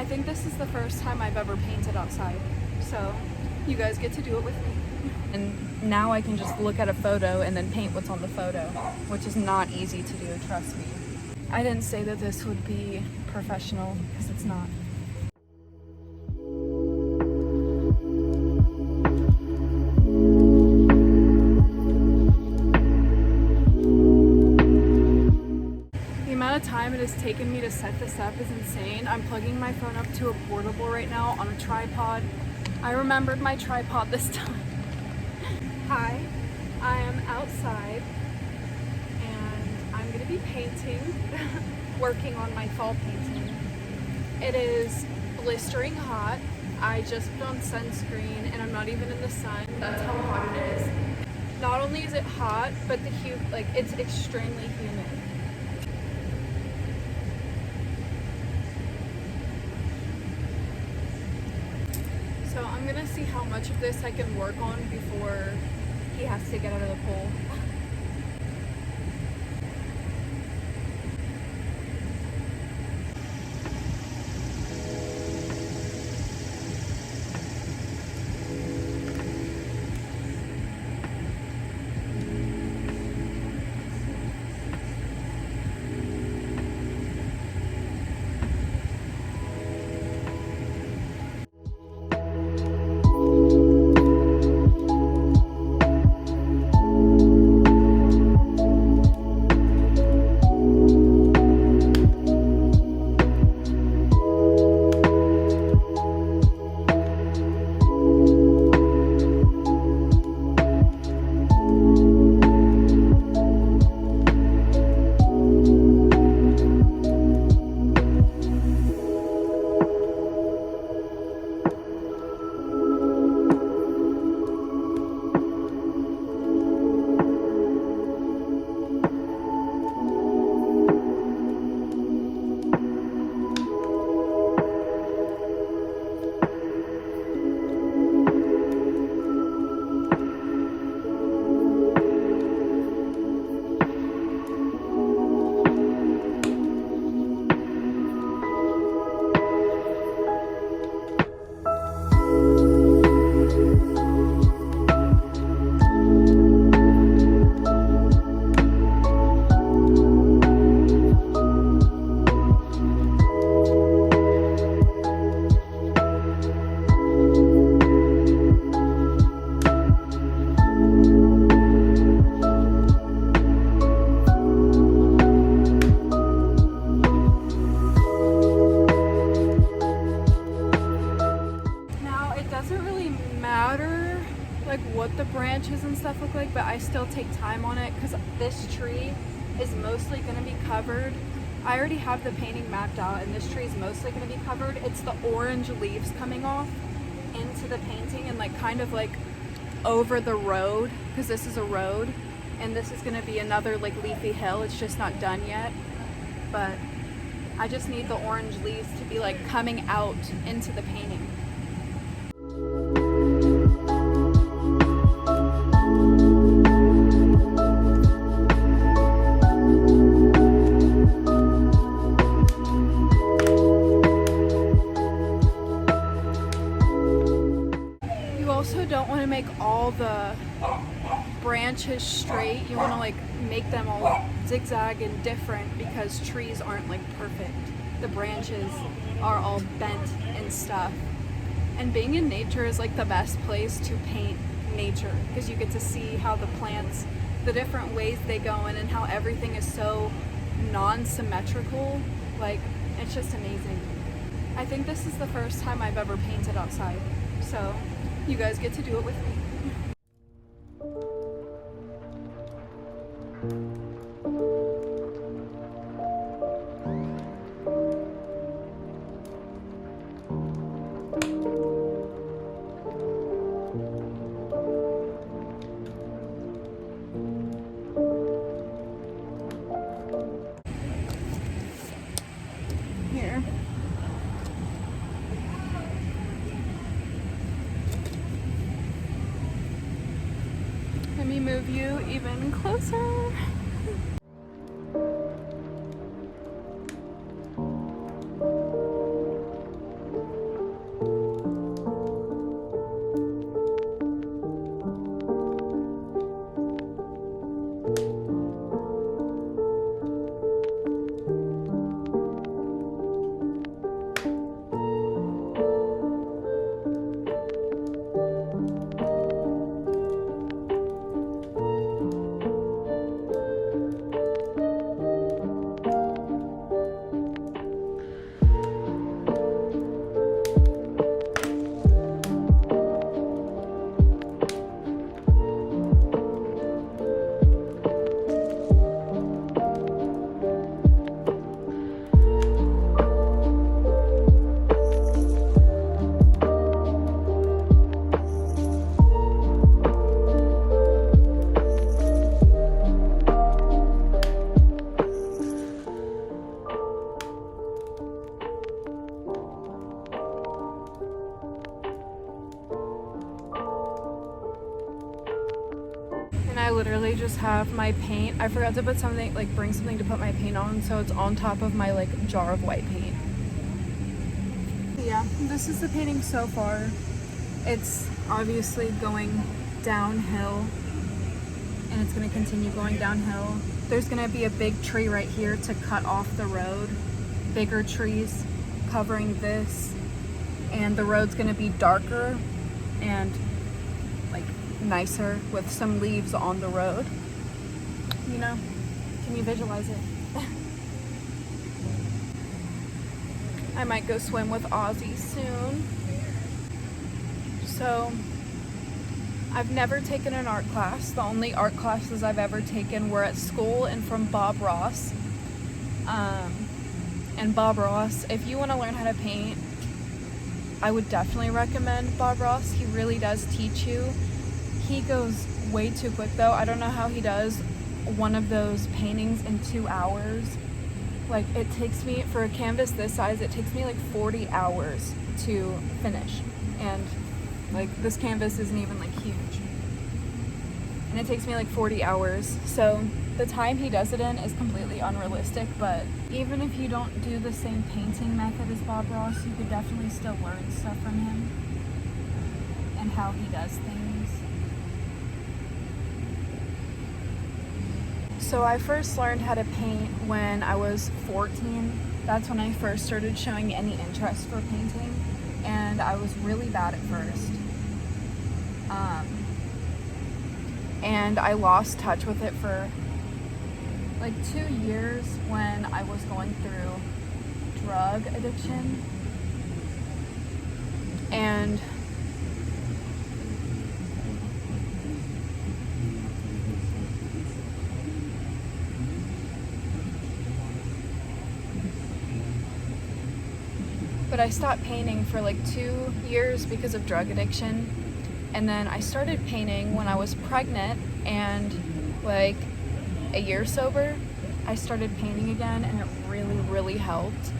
think this is the first time I've ever painted outside, so you guys get to do it with me. And now I can just look at a photo and then paint what's on the photo, which is not easy to do, trust me. I didn't say that this would be professional, because it's not. The amount of time it has taken me to set this up is insane. I'm plugging my phone up to a portable right now on a tripod. I remembered my tripod this time. Hi, I am outside and I'm gonna be painting, working on my fall painting. It is blistering hot. I just put on sunscreen and I'm not even in the sun. That's how hot it is. Not only is it hot, but it's extremely humid. So I'm gonna see how much of this I can work on before he has to get out of the pool. What the branches and stuff look like, but I still take time on it because this tree is mostly going to be covered. I already have the painting mapped out and this tree is mostly going to be covered. It's the orange leaves coming off into the painting and kind of over the road, because this is a road and this is going to be another leafy hill. It's just not done yet, but I just need the orange leaves to be coming out into the painting. Don't want to make all the branches straight. You want to make them all zigzag and different, because trees aren't perfect. The branches are all bent and stuff. And being in nature is the best place to paint nature, because you get to see how the plants, the different ways they go in, and how everything is so non-symmetrical. It's just amazing. I think this is the first time I've ever painted outside, so you guys get to do it with me. Here. Let me move you even closer. just have my paint. I forgot to put something, like bring something to put my paint on, so it's on top of my like jar of white paint. Yeah, this is the painting so far. It's obviously going downhill, and it's gonna continue going downhill. There's gonna be a big tree right here to cut off the road. Bigger trees covering this, and the road's gonna be darker and like nicer with some leaves on the road. You know, can you visualize it? I might go swim with Ozzy soon. So I've never taken an art class. The only art classes I've ever taken were at school and from Bob Ross. And Bob Ross, if you want to learn how to paint, I would definitely recommend Bob Ross. He really does teach you. He goes way too quick though. I don't know how he does one of those paintings in 2 hours. Like, it takes me, for a canvas this size, it takes me like 40 hours to finish. And like, this canvas isn't even like huge. And it takes me like 40 hours. So the time he does it in is completely unrealistic, but even if you don't do the same painting method as Bob Ross, you could definitely still learn stuff from him and how he does things. So I first learned how to paint when I was 14. That's when I first started showing any interest for painting, and I was really bad at first. And I lost touch with it for like 2 years when I was going through drug addiction. And but I stopped painting for like 2 years because of drug addiction. And then I started painting when I was pregnant, and like a year sober, I started painting again, and it really, really helped.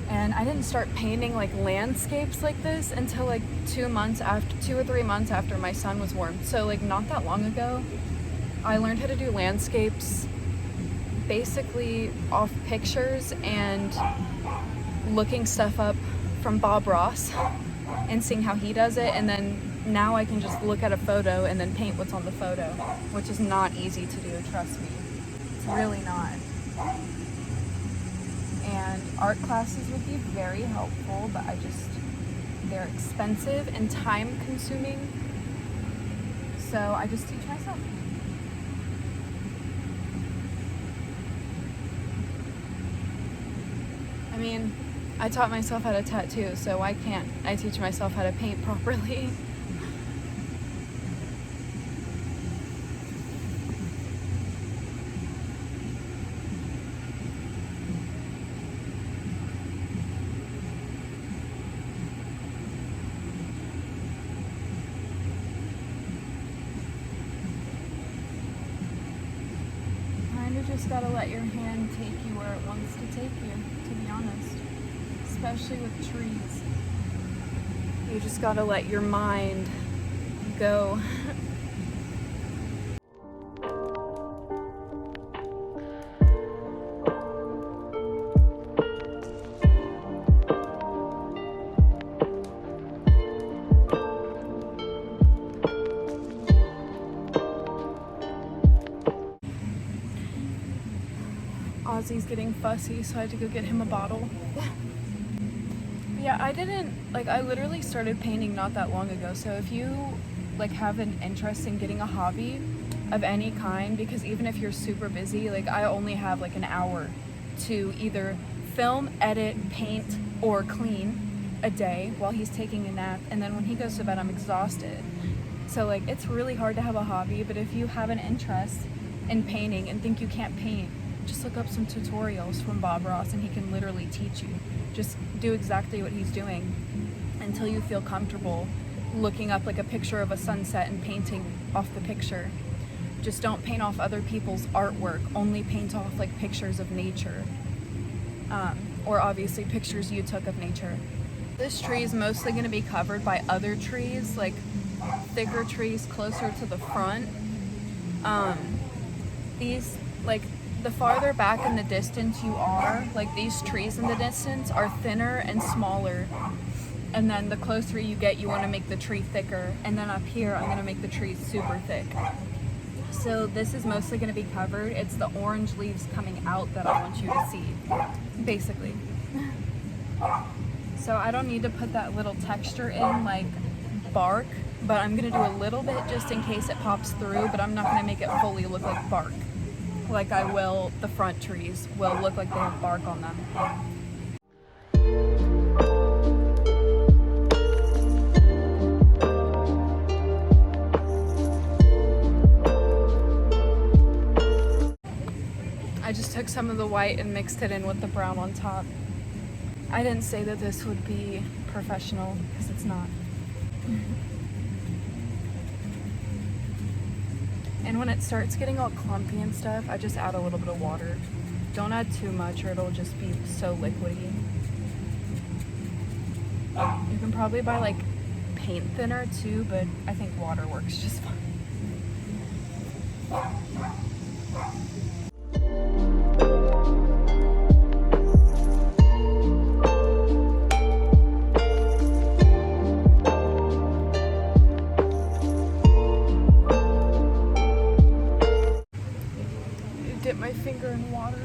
And I didn't start painting like landscapes like this until like 2 or 3 months after my son was born. So like not that long ago, I learned how to do landscapes basically off pictures and looking stuff up from Bob Ross and seeing how he does it. And then now I can just look at a photo and then paint what's on the photo, which is not easy to do, trust me. It's really not. And art classes would be very helpful, but they're expensive and time consuming. So I just teach myself. I mean, I taught myself how to tattoo, so why can't I teach myself how to paint properly? Kinda just gotta let your hand take you where it wants to take you, to be honest. Especially with trees. You just gotta let your mind go. Ozzy's getting fussy, so I had to go get him a bottle. Yeah, I literally started painting not that long ago, so if you like have an interest in getting a hobby of any kind, because even if you're super busy, like I only have like an hour to either film, edit, paint, or clean a day while he's taking a nap, and then when he goes to bed I'm exhausted. So like it's really hard to have a hobby, but if you have an interest in painting and think you can't paint, just look up some tutorials from Bob Ross and he can literally teach you. Just do exactly what he's doing until you feel comfortable looking up like a picture of a sunset and painting off the picture. Just don't paint off other people's artwork, only paint off like pictures of nature. Or obviously pictures you took of nature. This tree is mostly going to be covered by other trees, like thicker trees closer to the front. These, like, the farther back in the distance you are, like these trees in the distance are thinner and smaller. And then the closer you get, you want to make the tree thicker. And then up here, I'm going to make the trees super thick. So this is mostly going to be covered. It's the orange leaves coming out that I want you to see, basically. So I don't need to put that little texture in like bark, but I'm going to do a little bit just in case it pops through, but I'm not going to make it fully look like bark. Like I will, the front trees will look like they have bark on them. I just took some of the white and mixed it in with the brown on top. I didn't say that this would be professional because it's not. And when it starts getting all clumpy and stuff, I just add a little bit of water. Don't add too much or it'll just be so liquidy. You can probably buy like paint thinner too, but I think water works just fine. Dip my finger in water.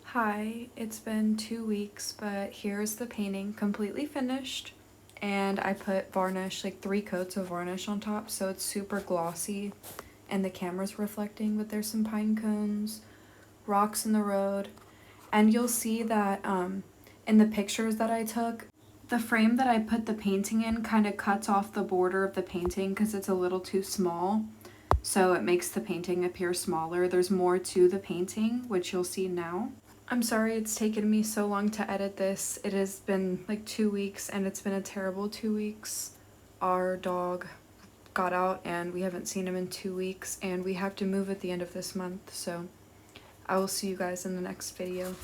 Hi, it's been 2 weeks, but here's the painting completely finished. And I put varnish, like 3 coats of varnish on top, so it's super glossy. And the camera's reflecting, but there's some pine cones, rocks in the road. And you'll see that in the pictures that I took, the frame that I put the painting in kind of cuts off the border of the painting because it's a little too small. So it makes the painting appear smaller. There's more to the painting, which you'll see now. I'm sorry it's taken me so long to edit this. It has been like 2 weeks and it's been a terrible 2 weeks. Our dog got out and we haven't seen him in 2 weeks and we have to move at the end of this month. So I will see you guys in the next video.